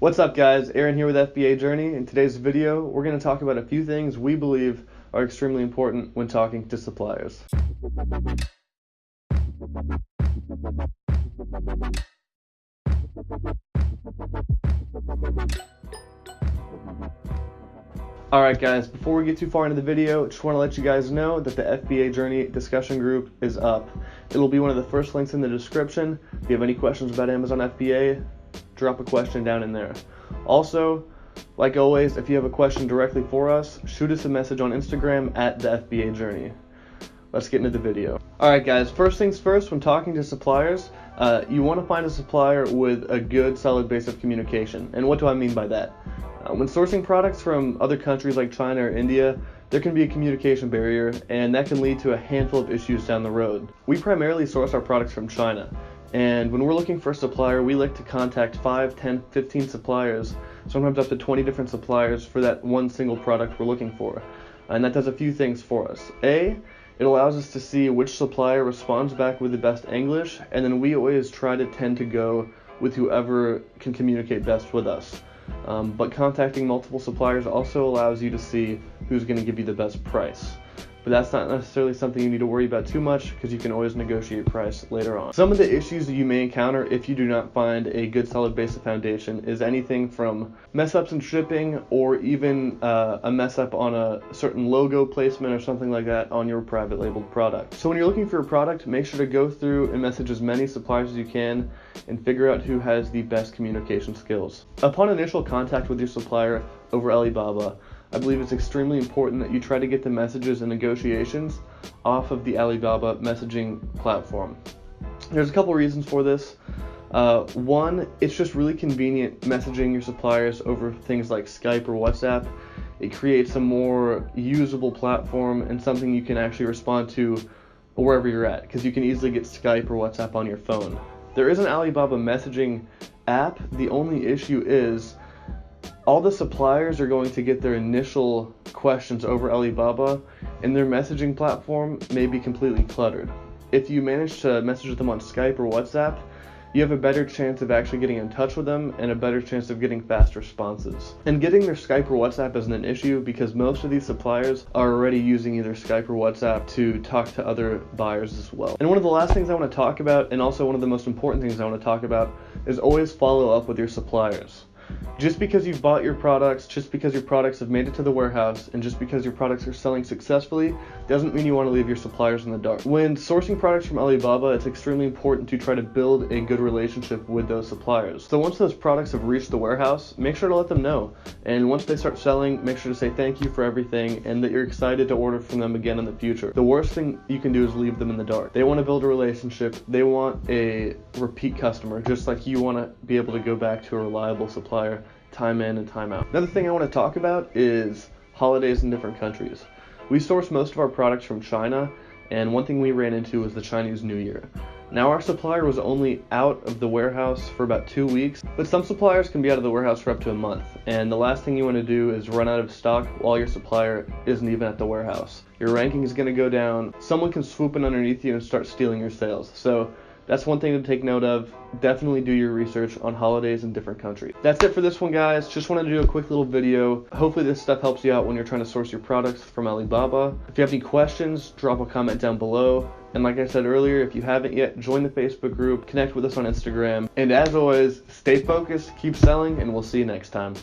What's up guys, Aaron here with FBA Journey. In today's video, we're going to talk about a few things we believe are extremely important when talking to suppliers. Alright guys, before we get too far into the video, just want to let you guys know that the FBA Journey discussion group is up. It'll be one of the first links in the description. If you have any questions about Amazon FBA, drop a question down in there. Also, like always, if you have a question directly for us, shoot us a message on Instagram at the FBA Journey. Let's get into the video. Alright guys, first things first, when talking to suppliers, you want to find a supplier with a good solid base of communication. And what do I mean by that? When sourcing products from other countries like China or India, there can be a communication barrier, and that can lead to a handful of issues down the road. We primarily source our products from China, and when we're looking for a supplier, we like to contact 5, 10, 15 suppliers, sometimes up to 20 different suppliers for that one single product we're looking for. And that does a few things for us. A, it allows us to see which supplier responds back with the best English, and then we always try to tend to go with whoever can communicate best with us. But contacting multiple suppliers also allows you to see who's going to give you the best price. But that's not necessarily something you need to worry about too much, because you can always negotiate price later on. Some of the issues that you may encounter if you do not find a good solid base of foundation is anything from mess ups in shipping, or even a mess up on a certain logo placement or something like that on your private labeled product. So when you're looking for a product, make sure to go through and message as many suppliers as you can and figure out who has the best communication skills. Upon initial contact with your supplier over Alibaba, I believe it's extremely important that you try to get the messages and negotiations off of the Alibaba messaging platform. There's a couple reasons for this. One, it's just really convenient messaging your suppliers over things like Skype or WhatsApp. It creates a more usable platform and something you can actually respond to wherever you're at, because you can easily get Skype or WhatsApp on your phone. There is an Alibaba messaging app. The only issue is all the suppliers are going to get their initial questions over Alibaba, and their messaging platform may be completely cluttered. If you manage to message them on Skype or WhatsApp, you have a better chance of actually getting in touch with them and a better chance of getting fast responses. And getting their Skype or WhatsApp isn't an issue, because most of these suppliers are already using either Skype or WhatsApp to talk to other buyers as well. And one of the last things I want to talk about, and also one of the most important things I want to talk about, is always follow up with your suppliers. Just because you've bought your products, just because your products have made it to the warehouse, and just because your products are selling successfully, doesn't mean you want to leave your suppliers in the dark. When sourcing products from Alibaba, it's extremely important to try to build a good relationship with those suppliers. So once those products have reached the warehouse, make sure to let them know. And once they start selling, make sure to say thank you for everything and that you're excited to order from them again in the future. The worst thing you can do is leave them in the dark. They want to build a relationship. They want a repeat customer, just like you want to be able to go back to a reliable supplier time in and time out. Another thing I want to talk about is holidays in different countries. We source most of our products from China, and one thing we ran into was the Chinese New Year. Now, our supplier was only out of the warehouse for about 2 weeks, but some suppliers can be out of the warehouse for up to a month, and the last thing you want to do is run out of stock while your supplier isn't even at the warehouse. Your ranking is going to go down. Someone can swoop in underneath you and start stealing your sales. So that's one thing to take note of. Definitely do your research on holidays in different countries. That's it for this one, guys. Just wanted to do a quick little video. Hopefully this stuff helps you out when you're trying to source your products from Alibaba. If you have any questions, drop a comment down below. And like I said earlier, if you haven't yet, join the Facebook group, connect with us on Instagram. And as always, stay focused, keep selling, and we'll see you next time.